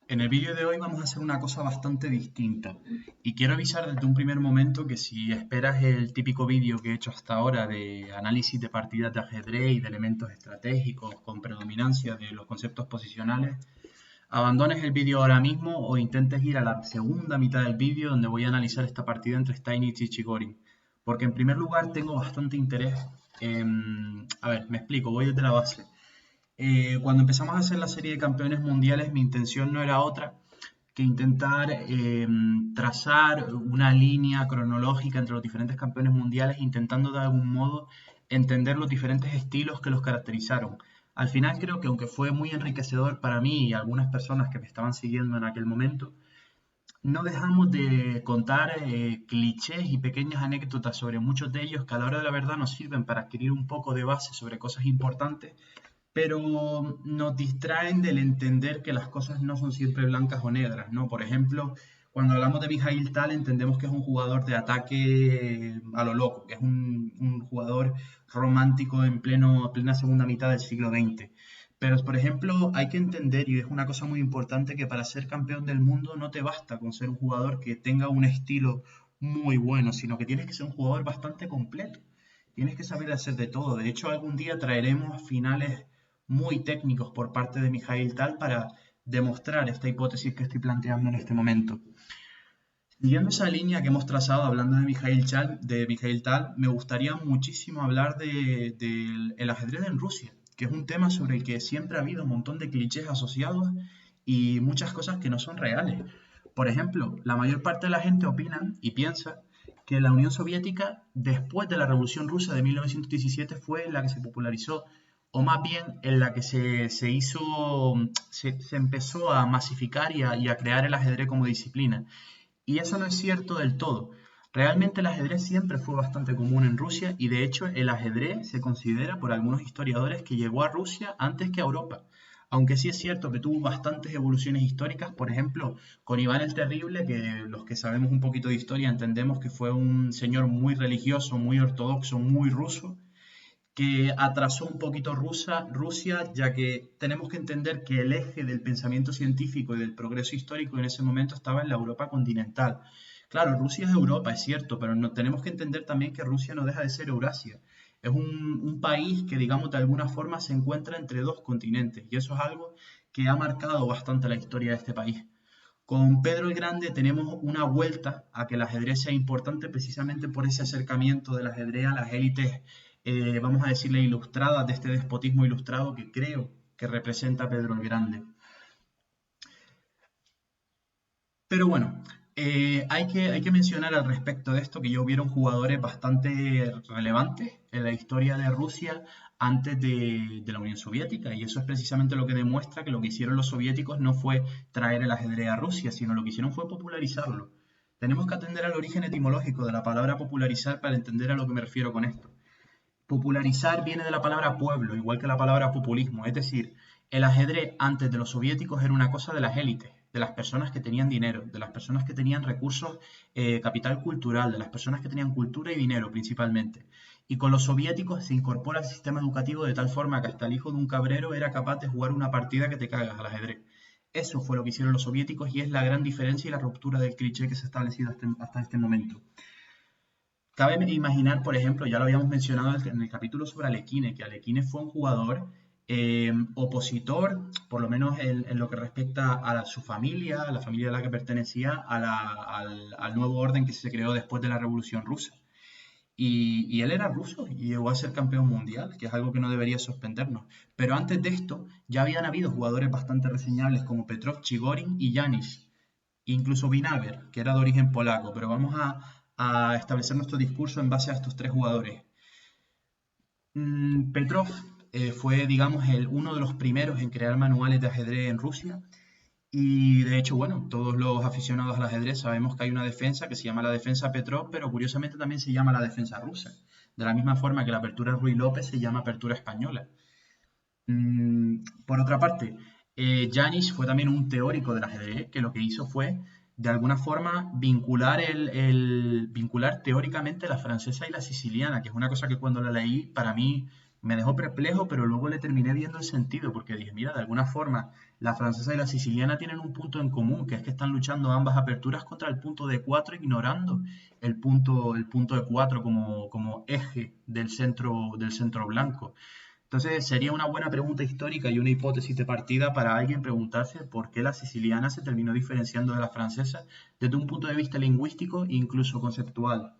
En el vídeo de hoy vamos a hacer una cosa bastante distinta y quiero avisar desde un primer momento que si esperas el típico vídeo que he hecho hasta ahora de análisis de partidas de ajedrez y de elementos estratégicos con predominancia de los conceptos posicionales, abandones el vídeo ahora mismo o intentes ir a la segunda mitad del vídeo donde voy a analizar esta partida entre Steinitz y Chigorin. Porque en primer lugar tengo bastante interés en... A ver, me explico, voy desde la base. Cuando empezamos a hacer la serie de campeones mundiales, mi intención no era otra que intentar trazar una línea cronológica entre los diferentes campeones mundiales, intentando de algún modo entender los diferentes estilos que los caracterizaron. Al final creo que aunque fue muy enriquecedor para mí y algunas personas que me estaban siguiendo en aquel momento, no dejamos de contar clichés y pequeñas anécdotas sobre muchos de ellos que a la hora de la verdad nos sirven para adquirir un poco de base sobre cosas importantes, pero nos distraen del entender que las cosas no son siempre blancas o negras, ¿no? Por ejemplo, cuando hablamos de Mikhail Tal, entendemos que es un jugador de ataque a lo loco, que es un jugador romántico en plena segunda mitad del siglo XX. Pero, por ejemplo, hay que entender, y es una cosa muy importante, que para ser campeón del mundo no te basta con ser un jugador que tenga un estilo muy bueno, sino que tienes que ser un jugador bastante completo. Tienes que saber hacer de todo. De hecho, algún día traeremos finales muy técnicos por parte de Mijail Tal para demostrar esta hipótesis que estoy planteando en este momento. Siguiendo esa línea que hemos trazado hablando de Mijail Tal, me gustaría muchísimo hablar del ajedrez en Rusia, que es un tema sobre el que siempre ha habido un montón de clichés asociados y muchas cosas que no son reales. Por ejemplo, la mayor parte de la gente opina y piensa que la Unión Soviética, después de la Revolución Rusa de 1917, fue la que se popularizó, o más bien en la que se empezó a masificar y a crear el ajedrez como disciplina. Y eso no es cierto del todo. Realmente el ajedrez siempre fue bastante común en Rusia y de hecho el ajedrez se considera por algunos historiadores que llegó a Rusia antes que a Europa. Aunque sí es cierto que tuvo bastantes evoluciones históricas, por ejemplo, con Iván el Terrible, que los que sabemos un poquito de historia entendemos que fue un señor muy religioso, muy ortodoxo, muy ruso, que atrasó un poquito Rusia, ya que tenemos que entender que el eje del pensamiento científico y del progreso histórico en ese momento estaba en la Europa continental. Claro, Rusia es Europa, es cierto, pero no, tenemos que entender también que Rusia no deja de ser Eurasia. Es un país que, digamos, de alguna forma se encuentra entre dos continentes, y eso es algo que ha marcado bastante la historia de este país. Con Pedro el Grande tenemos una vuelta a que el ajedrez sea importante precisamente por ese acercamiento del ajedrez a las élites, vamos a decirle, ilustradas de este despotismo ilustrado que creo que representa Pedro el Grande. Pero bueno, hay que mencionar al respecto de esto que ya hubieron jugadores bastante relevantes en la historia de Rusia antes de la Unión Soviética, y eso es precisamente lo que demuestra que lo que hicieron los soviéticos no fue traer el ajedrez a Rusia, sino lo que hicieron fue popularizarlo. Tenemos que atender al origen etimológico de la palabra popularizar para entender a lo que me refiero con esto. Popularizar viene de la palabra pueblo, igual que la palabra populismo. Es decir, el ajedrez antes de los soviéticos era una cosa de las élites, de las personas que tenían dinero, de las personas que tenían recursos, capital cultural, de las personas que tenían cultura y dinero principalmente. Y con los soviéticos se incorpora al sistema educativo de tal forma que hasta el hijo de un cabrero era capaz de jugar una partida que te cagas al ajedrez. Eso fue lo que hicieron los soviéticos y es la gran diferencia y la ruptura del cliché que se ha establecido hasta este momento. Cabe imaginar, por ejemplo, ya lo habíamos mencionado en el capítulo sobre Alekhine, que Alekhine fue un jugador opositor, por lo menos en lo que respecta a su familia, a la familia a la que pertenecía, al nuevo orden que se creó después de la Revolución Rusa. Y él era ruso y llegó a ser campeón mundial, que es algo que no debería sorprendernos. Pero antes de esto ya habían habido jugadores bastante reseñables como Petrov, Chigorin y Yanis, incluso Vinaver, que era de origen polaco, pero vamos a establecer nuestro discurso en base a estos tres jugadores. Petrov fue, digamos, uno de los primeros en crear manuales de ajedrez en Rusia y de hecho, bueno, todos los aficionados al ajedrez sabemos que hay una defensa que se llama la defensa Petrov, pero curiosamente también se llama la defensa rusa, de la misma forma que la apertura Ruy López se llama apertura española. Por otra parte, Janis fue también un teórico del ajedrez que lo que hizo fue, de alguna forma, vincular teóricamente la francesa y la siciliana, que es una cosa que cuando la leí para mí me dejó perplejo, pero luego le terminé viendo el sentido, porque dije, mira, de alguna forma La francesa y la siciliana tienen un punto en común, que es que están luchando ambas aperturas contra el punto de 4, ignorando el punto de 4 como eje del centro blanco. Entonces sería una buena pregunta histórica y una hipótesis de partida para alguien preguntarse por qué la siciliana se terminó diferenciando de la francesa desde un punto de vista lingüístico e incluso conceptual.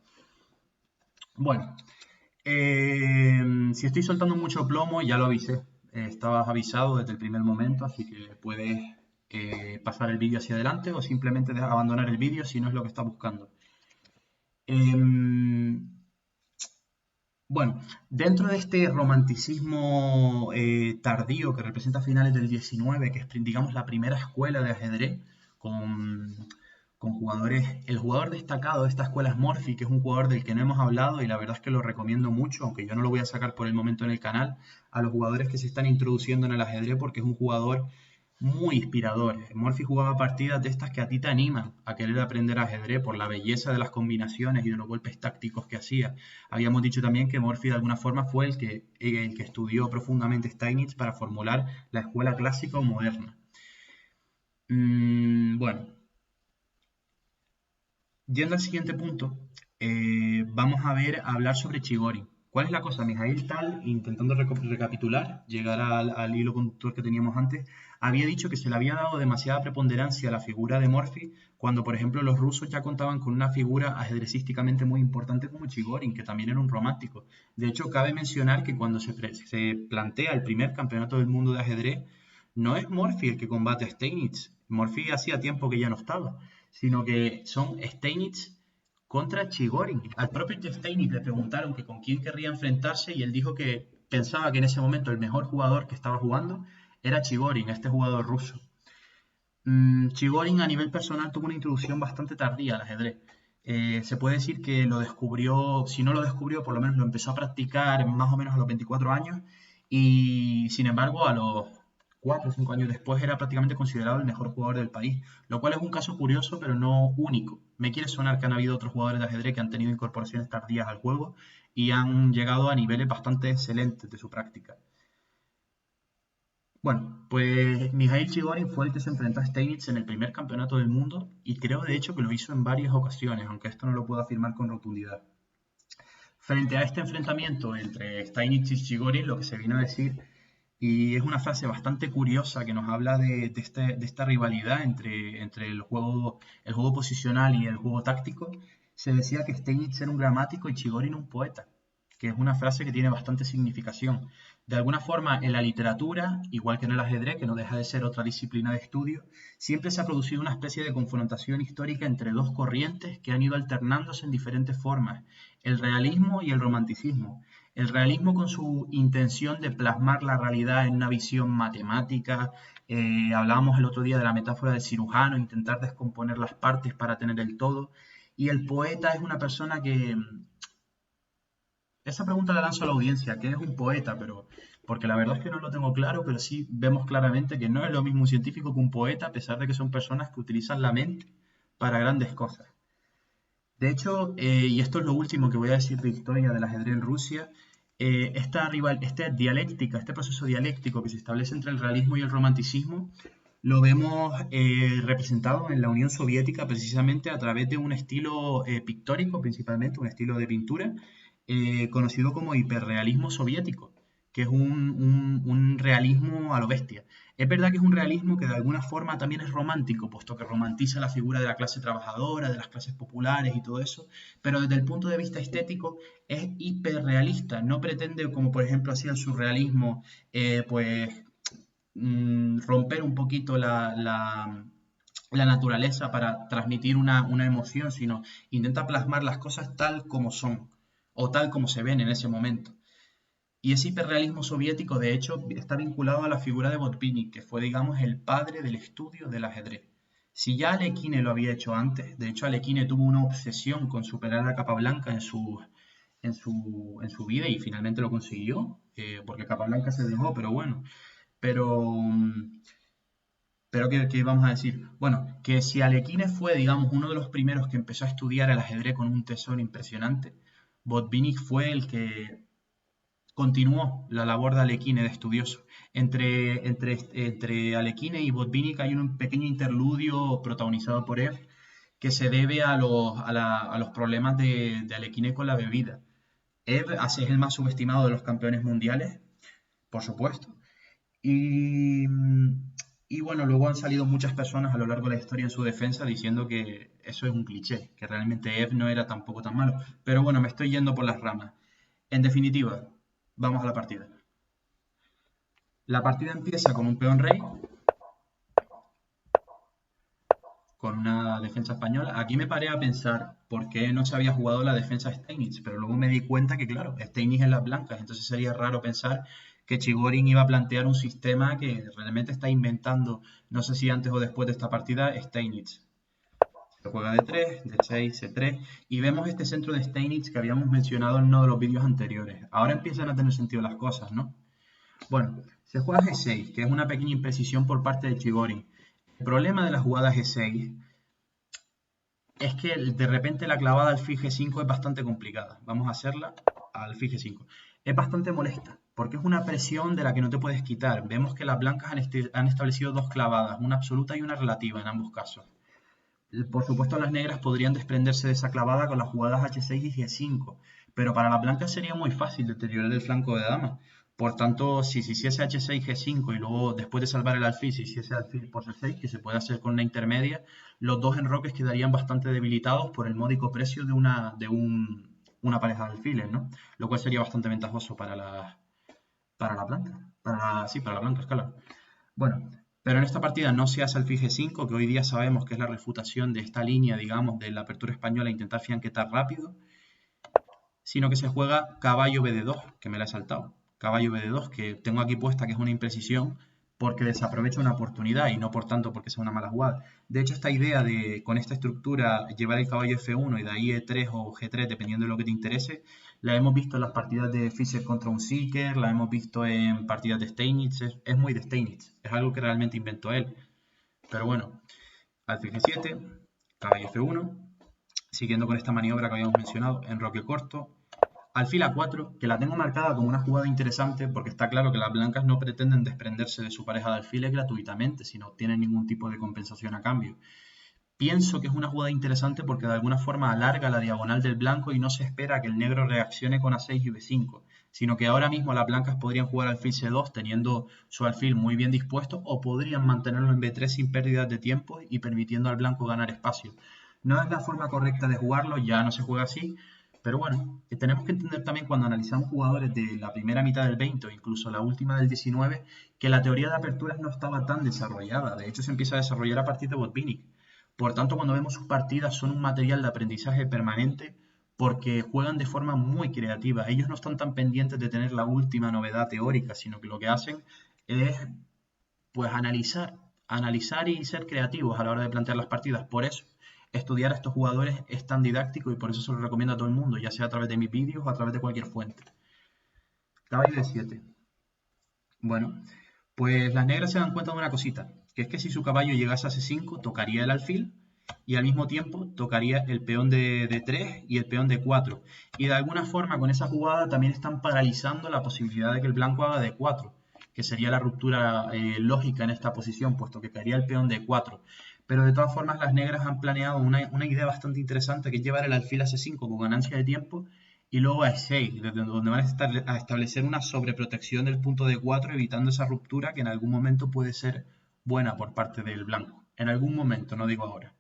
Bueno, si estoy soltando mucho plomo, ya lo avisé. Estabas avisado desde el primer momento, así que puedes pasar el vídeo hacia adelante o simplemente abandonar el vídeo si no es lo que estás buscando. Em, bueno, dentro de este romanticismo tardío que representa finales del 19, que es, digamos, la primera escuela de ajedrez, con, con jugadores, el jugador destacado de esta escuela es Morphy, que es un jugador del que no hemos hablado y la verdad es que lo recomiendo mucho, aunque yo no lo voy a sacar por el momento en el canal, a los jugadores que se están introduciendo en el ajedrez porque es un jugador muy inspirador. Morphy jugaba partidas de estas que a ti te animan a querer aprender ajedrez por la belleza de las combinaciones y de los golpes tácticos que hacía. Habíamos dicho también que Morphy de alguna forma fue el que estudió profundamente Steinitz para formular la escuela clásica o moderna. Bueno, yendo al siguiente punto, vamos a hablar sobre Chigorin. ¿Cuál es la cosa? Mijail Tal, intentando recapitular, llegar al hilo conductor que teníamos antes, había dicho que se le había dado demasiada preponderancia a la figura de Morphy, cuando por ejemplo los rusos ya contaban con una figura ajedrecísticamente muy importante como Chigorin, que también era un romántico. De hecho, cabe mencionar que cuando se plantea el primer campeonato del mundo de ajedrez, no es Morphy el que combate a Steinitz. Morphy hacía tiempo que ya no estaba, sino que son Steinitz contra Chigorin. Al propio Steinitz le preguntaron que con quién querría enfrentarse y él dijo que pensaba que en ese momento el mejor jugador que estaba jugando era Chigorin, este jugador ruso. Chigorin a nivel personal tuvo una introducción bastante tardía al ajedrez. Se puede decir que lo descubrió, si no lo descubrió, por lo menos lo empezó a practicar más o menos a los 24 años y sin embargo a los 4 o 5 años después era prácticamente considerado el mejor jugador del país, lo cual es un caso curioso pero no único. Me quiere sonar que han habido otros jugadores de ajedrez que han tenido incorporaciones tardías al juego y han llegado a niveles bastante excelentes de su práctica. Bueno, pues Mikhail Chigorin fue el que se enfrentó a Steinitz en el primer campeonato del mundo y creo de hecho que lo hizo en varias ocasiones, aunque esto no lo puedo afirmar con rotundidad. Frente a este enfrentamiento entre Steinitz y Chigorin, lo que se vino a decir, y es una frase bastante curiosa que nos habla de esta rivalidad entre el juego posicional y el juego táctico, se decía que Steinitz era un gramático y Chigorin un poeta, que es una frase que tiene bastante significación. De alguna forma, en la literatura, igual que en el ajedrez, que no deja de ser otra disciplina de estudio, siempre se ha producido una especie de confrontación histórica entre dos corrientes que han ido alternándose en diferentes formas, el realismo y el romanticismo. El realismo con su intención de plasmar la realidad en una visión matemática. Hablábamos el otro día de la metáfora del cirujano, intentar descomponer las partes para tener el todo. Y el poeta es una persona que, esa pregunta la lanzo a la audiencia, ¿qué es un poeta? Porque la verdad es que no lo tengo claro, pero sí vemos claramente que no es lo mismo un científico que un poeta, a pesar de que son personas que utilizan la mente para grandes cosas. De hecho, y esto es lo último que voy a decir de historia del ajedrez en Rusia, esta dialéctica, este proceso dialéctico que se establece entre el realismo y el romanticismo, lo vemos representado en la Unión Soviética precisamente a través de un estilo pictórico, principalmente un estilo de pintura, conocido como hiperrealismo soviético, que es un realismo a lo bestia. Es verdad que es un realismo que de alguna forma también es romántico, puesto que romantiza la figura de la clase trabajadora, de las clases populares y todo eso, pero desde el punto de vista estético es hiperrealista, no pretende, como por ejemplo hacía el surrealismo, pues romper un poquito la naturaleza para transmitir una emoción, sino intenta plasmar las cosas tal como son o tal como se ven en ese momento. Y ese hiperrealismo soviético, de hecho, está vinculado a la figura de Botvinnik, que fue, digamos, el padre del estudio del ajedrez. Si ya Alekhine lo había hecho antes, de hecho Alekhine tuvo una obsesión con superar a Capablanca en su vida y finalmente lo consiguió, porque Capablanca se dejó, pero bueno. Pero, pero ¿qué vamos a decir? Bueno, que si Alekhine fue, digamos, uno de los primeros que empezó a estudiar el ajedrez con un tesón impresionante, Botvinnik fue continuó la labor de Alekhine de estudioso. Entre Alekhine y Botvinnik hay un pequeño interludio protagonizado por Ev que se debe a los problemas de Alekhine con la bebida. Ev es el más subestimado de los campeones mundiales, por supuesto. Y, y bueno, luego han salido muchas personas a lo largo de la historia en su defensa diciendo que eso es un cliché, que realmente Ev no era tampoco tan malo. Pero bueno, me estoy yendo por las ramas. En definitiva, vamos a la partida. La partida empieza con un peón rey, con una defensa española. Aquí me paré a pensar por qué no se había jugado la defensa Steinitz, pero luego me di cuenta que, claro, Steinitz en las blancas, entonces sería raro pensar que Chigorin iba a plantear un sistema que realmente está inventando, no sé si antes o después de esta partida, Steinitz. Se juega de 3, de 6, C3, y vemos este centro de Steinitz que habíamos mencionado en uno de los vídeos anteriores. Ahora empiezan a tener sentido las cosas, ¿no? Bueno, se juega G6, que es una pequeña imprecisión por parte de Chigorin. El problema de la jugada G6 es que de repente la clavada alfil G5 es bastante complicada. Vamos a hacerla al alfil G5. Es bastante molesta, porque es una presión de la que no te puedes quitar. Vemos que las blancas han establecido dos clavadas, una absoluta y una relativa en ambos casos. Por supuesto, las negras podrían desprenderse de esa clavada con las jugadas H6 y G5, pero para las blancas sería muy fácil deteriorar el flanco de dama. Por tanto, si se hiciese H6, G5 y luego después de salvar el alfil se hiciese alfil por C6, que se puede hacer con una intermedia, los dos enroques quedarían bastante debilitados por el módico precio de una pareja de alfiles, ¿no? Lo cual sería bastante ventajoso para la blanca. Para la blanca escala. Bueno, pero en esta partida no se hace alfil G5, que hoy día sabemos que es la refutación de esta línea, digamos, de la apertura española, intentar fianquetar rápido, sino que se juega caballo BD2, que me la he saltado. Caballo BD2, que tengo aquí puesta que es una imprecisión, porque desaprovecha una oportunidad y no por tanto porque sea una mala jugada. De hecho, esta idea de, con esta estructura, llevar el caballo F1 y de ahí E3 o G3, dependiendo de lo que te interese, la hemos visto en las partidas de Fischer contra un Seeker, la hemos visto en partidas de Steinitz, es muy de Steinitz, es algo que realmente inventó él. Pero bueno, alfil G7, caballo F1, siguiendo con esta maniobra que habíamos mencionado, enroque corto, alfil A4, que la tengo marcada como una jugada interesante porque está claro que las blancas no pretenden desprenderse de su pareja de alfiles gratuitamente, si no obtienen ningún tipo de compensación a cambio. Pienso que es una jugada interesante porque de alguna forma alarga la diagonal del blanco y no se espera que el negro reaccione con A6 y B5, sino que ahora mismo las blancas podrían jugar alfil C2 teniendo su alfil muy bien dispuesto o podrían mantenerlo en B3 sin pérdidas de tiempo y permitiendo al blanco ganar espacio. No es la forma correcta de jugarlo, ya no se juega así, pero bueno, tenemos que entender también cuando analizamos jugadores de la primera mitad del 20 o incluso la última del 19 que la teoría de aperturas no estaba tan desarrollada. De hecho, se empieza a desarrollar a partir de Botvinnik. Por tanto, cuando vemos sus partidas son un material de aprendizaje permanente porque juegan de forma muy creativa. Ellos no están tan pendientes de tener la última novedad teórica, sino que lo que hacen es pues analizar y ser creativos a la hora de plantear las partidas. Por eso, estudiar a estos jugadores es tan didáctico y por eso se lo recomiendo a todo el mundo, ya sea a través de mis vídeos o a través de cualquier fuente. Caballo de 7. Bueno, pues las negras se dan cuenta de una cosita, que es que si su caballo llegase a C5, tocaría el alfil y al mismo tiempo tocaría el peón de D3 y el peón de 4. Y de alguna forma con esa jugada también están paralizando la posibilidad de que el blanco haga D4, que sería la ruptura lógica en esta posición, puesto que caería el peón D4. Pero de todas formas las negras han planeado una idea bastante interesante, que es llevar el alfil a C5 con ganancia de tiempo y luego a E6, desde donde van a establecer una sobreprotección del punto D4, evitando esa ruptura que en algún momento puede ser buena por parte del blanco. En algún momento, no digo ahora.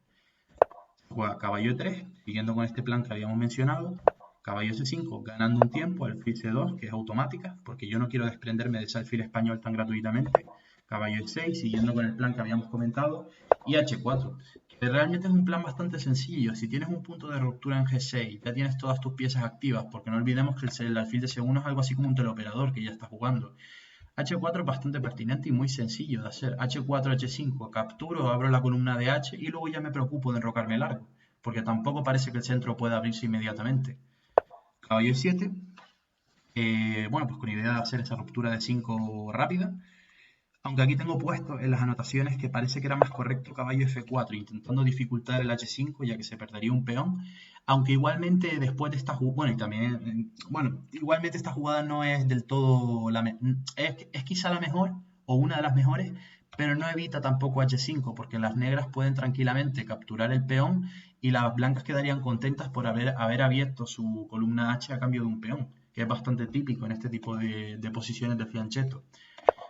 Juega caballo E3, siguiendo con este plan que habíamos mencionado. Caballo C5, ganando un tiempo, alfil C2, que es automática, porque yo no quiero desprenderme de ese alfil español tan gratuitamente. Caballo E6, siguiendo con el plan que habíamos comentado. Y H4, que realmente es un plan bastante sencillo. Si tienes un punto de ruptura en G6, ya tienes todas tus piezas activas, porque no olvidemos que el alfil de C1 es algo así como un teleoperador que ya está jugando. H4 es bastante pertinente y muy sencillo de hacer. H4, H5, capturo, abro la columna de H y luego ya me preocupo de enrocarme largo, porque tampoco parece que el centro pueda abrirse inmediatamente. Caballo E7, bueno, pues con idea de hacer esa ruptura de 5 rápida. Aunque aquí tengo puesto en las anotaciones que parece que era más correcto caballo F4, intentando dificultar el H5, ya que se perdería un peón. Aunque igualmente después de esta jugada, bueno, y también, bueno, igualmente esta jugada no es del todo, es quizá la mejor, o una de las mejores, pero no evita tampoco H5, porque las negras pueden tranquilamente capturar el peón y las blancas quedarían contentas por haber abierto su columna H a cambio de un peón, que es bastante típico en este tipo de posiciones de fianchetto.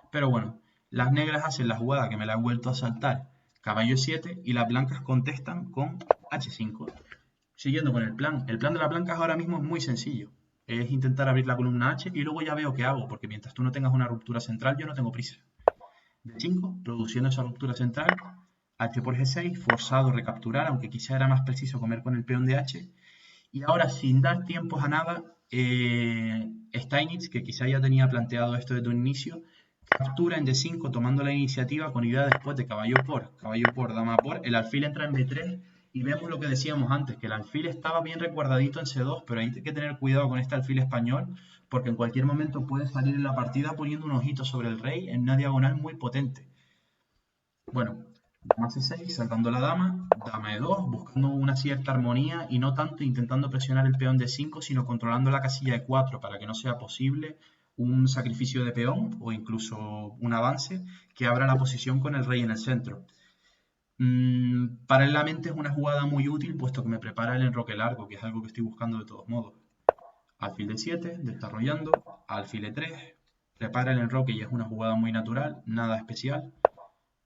Pero bueno, las negras hacen la jugada que me la he vuelto a saltar, caballo 7, y las blancas contestan con H5. Siguiendo con el plan de las blancas ahora mismo es muy sencillo. Es intentar abrir la columna H y luego ya veo qué hago, porque mientras tú no tengas una ruptura central, yo no tengo prisa. D5, produciendo esa ruptura central, H por G6, forzado recapturar, aunque quizá era más preciso comer con el peón de H. Y ahora, sin dar tiempos a nada, Steinitz, que quizá ya tenía planteado esto desde un inicio, captura en D5 tomando la iniciativa con idea después de caballo por, dama por, el alfil entra en B3 y vemos lo que decíamos antes, que el alfil estaba bien resguardadito en C2, pero hay que tener cuidado con este alfil español porque en cualquier momento puede salir en la partida poniendo un ojito sobre el rey en una diagonal muy potente. Bueno, dama C6, saltando la dama E2, buscando una cierta armonía y no tanto intentando presionar el peón D5, sino controlando la casilla E4 para que no sea posible un sacrificio de peón o incluso un avance que abra la posición con el rey en el centro. Paralelamente es una jugada muy útil puesto que me prepara el enroque largo, que es algo que estoy buscando de todos modos. Alfil D7, desarrollando, alfil E3, prepara el enroque y es una jugada muy natural, nada especial.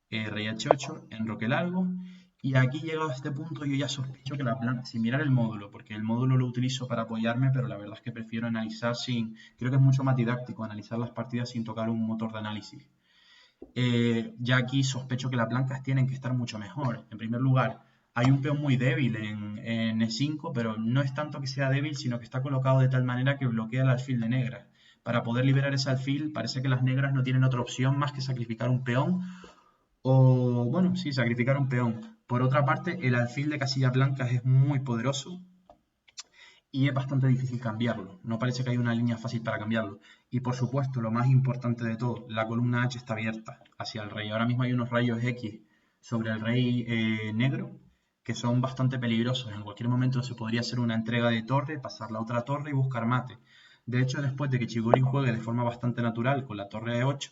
Rey H8, enroque largo. Y aquí llegado a este punto yo ya sospecho que la blancas, sin mirar el módulo, porque el módulo lo utilizo para apoyarme, pero la verdad es que prefiero analizar sin, creo que es mucho más didáctico analizar las partidas sin tocar un motor de análisis. Ya aquí sospecho que las blancas tienen que estar mucho mejor. En primer lugar, hay un peón muy débil en E5, pero no es tanto que sea débil, sino que está colocado de tal manera que bloquea el alfil de negras. Para poder liberar ese alfil, parece que las negras no tienen otra opción más que sacrificar un peón o, bueno, sí, sacrificar un peón. Por otra parte, el alfil de casillas blancas es muy poderoso y es bastante difícil cambiarlo. No parece que haya una línea fácil para cambiarlo. Y por supuesto, lo más importante de todo, la columna H está abierta hacia el rey. Ahora mismo hay unos rayos X sobre el rey negro que son bastante peligrosos. En cualquier momento se podría hacer una entrega de torre, pasar la otra torre y buscar mate. De hecho, después de que Chigorin juegue de forma bastante natural con la torre E8,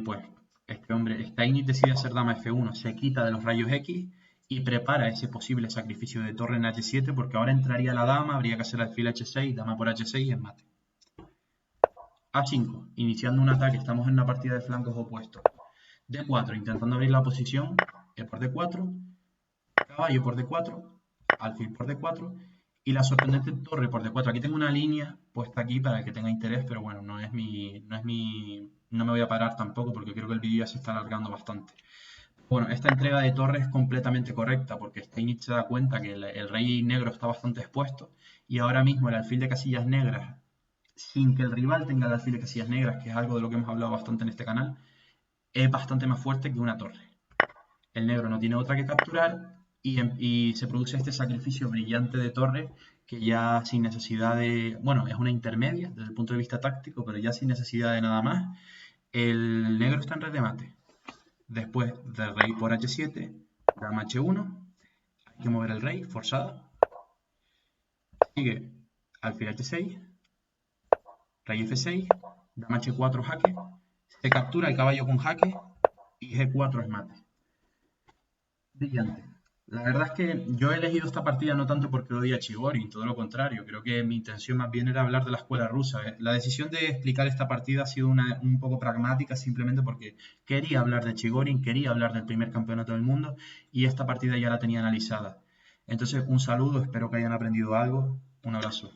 pues este hombre, Steinitz decide hacer dama F1, se quita de los rayos X y prepara ese posible sacrificio de torre en H7 porque ahora entraría la dama, habría que hacer alfil H6, dama por H6 y es mate. A5, iniciando un ataque, estamos en una partida de flancos opuestos. D4, intentando abrir la posición, E por D4, caballo por D4, alfil por D4 y la sorprendente torre por D4. Aquí tengo una línea puesta aquí para el que tenga interés, pero bueno, no me voy a parar tampoco porque creo que el vídeo ya se está alargando bastante. Bueno, esta entrega de torre es completamente correcta porque Steinitz se da cuenta que el rey negro está bastante expuesto y ahora mismo el alfil de casillas negras, sin que el rival tenga el alfil de casillas negras, que es algo de lo que hemos hablado bastante en este canal, es bastante más fuerte que una torre. El negro no tiene otra que capturar y se produce este sacrificio brillante de torre que ya sin necesidad de, bueno, es una intermedia desde el punto de vista táctico, pero ya sin necesidad de nada más, el negro está en red de mate. Después del rey por H7, dama H1, hay que mover el rey, forzada. Sigue alfil H6, rey F6, dama H4 jaque, se captura el caballo con jaque y G4 es mate. Brillante. La verdad es que yo he elegido esta partida no tanto porque odie a Chigorin, todo lo contrario, creo que mi intención más bien era hablar de la escuela rusa. La decisión de explicar esta partida ha sido un poco pragmática simplemente porque quería hablar de Chigorin, quería hablar del primer campeonato del mundo y esta partida ya la tenía analizada. Entonces, un saludo, espero que hayan aprendido algo, un abrazo.